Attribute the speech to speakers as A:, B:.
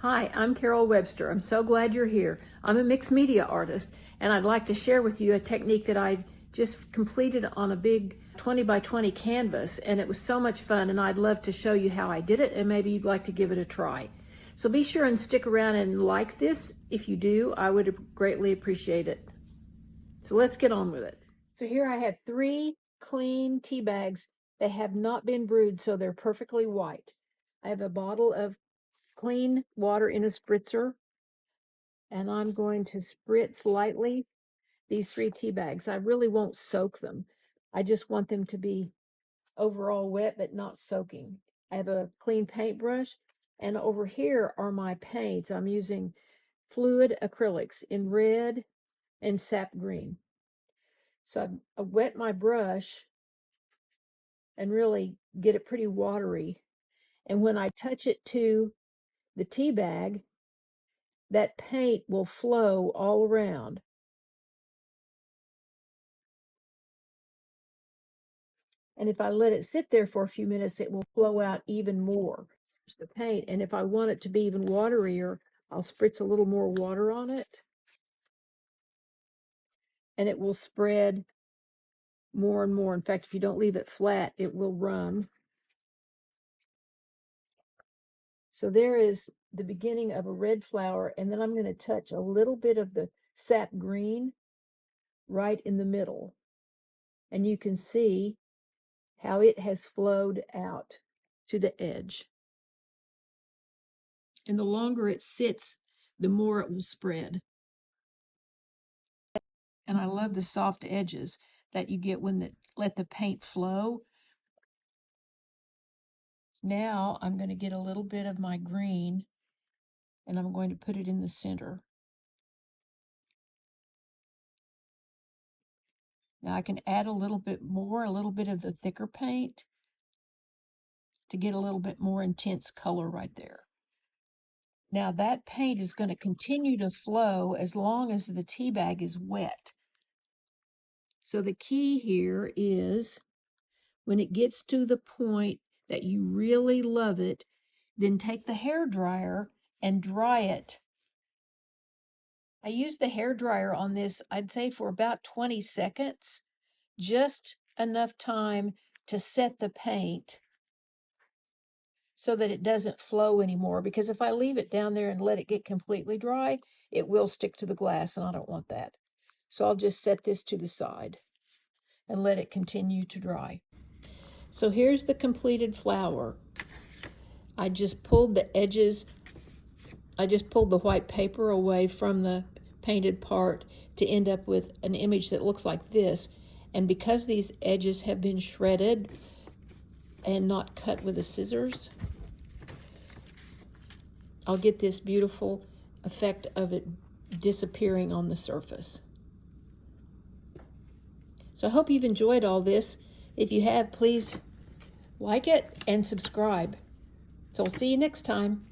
A: Hi, I'm Carol Webster. I'm so glad you're here. I'm a mixed media artist, and I'd like to share with you a technique that I just completed on a big 20 by 20 canvas, and it was so much fun, and I'd love to show you how I did it, and maybe you'd like to give it a try. So be sure and stick around and like this. If you do, I would greatly appreciate it. So let's get on with it. So here I have 3 clean tea bags. They have not been brewed, so they're perfectly white. I have a bottle of clean water in a spritzer, and I'm going to spritz lightly these 3 tea bags. I really won't soak them. I just want them to be overall wet but not soaking. I have a clean paintbrush, and over here are my paints. I'm using fluid acrylics in red and sap green. So I wet my brush and really get it pretty watery. And when I touch it to the tea bag, that paint will flow all around. And if I let it sit there for a few minutes, it will flow out even more. There's the paint. And if I want it to be even waterier, I'll spritz a little more water on it. And it will spread more and more. In fact, if you don't leave it flat, it will run. So there is the beginning of a red flower, and then I'm going to touch a little bit of the sap green right in the middle. And you can see how it has flowed out to the edge. And the longer it sits, the more it will spread. And I love the soft edges that you get when let the paint flow. Now I'm going to get a little bit of my green, and I'm going to put it in the center. Now I can add a little bit more, a little bit of the thicker paint to get a little bit more intense color right there. Now that paint is going to continue to flow as long as the tea bag is wet. So the key here is when it gets to the point that you really love it, then take the hair dryer and dry it. I used the hair dryer on this, I'd say for about 20 seconds, just enough time to set the paint so that it doesn't flow anymore, because if I leave it down there and let it get completely dry, it will stick to the glass, and I don't want that. So I'll just set this to the side and let it continue to dry. So here's the completed flower. I just pulled the edges, I just pulled the white paper away from the painted part to end up with an image that looks like this. And because these edges have been shredded and not cut with the scissors, I'll get this beautiful effect of it disappearing on the surface. So I hope you've enjoyed all this. If you have, please like it and subscribe. So I'll see you next time.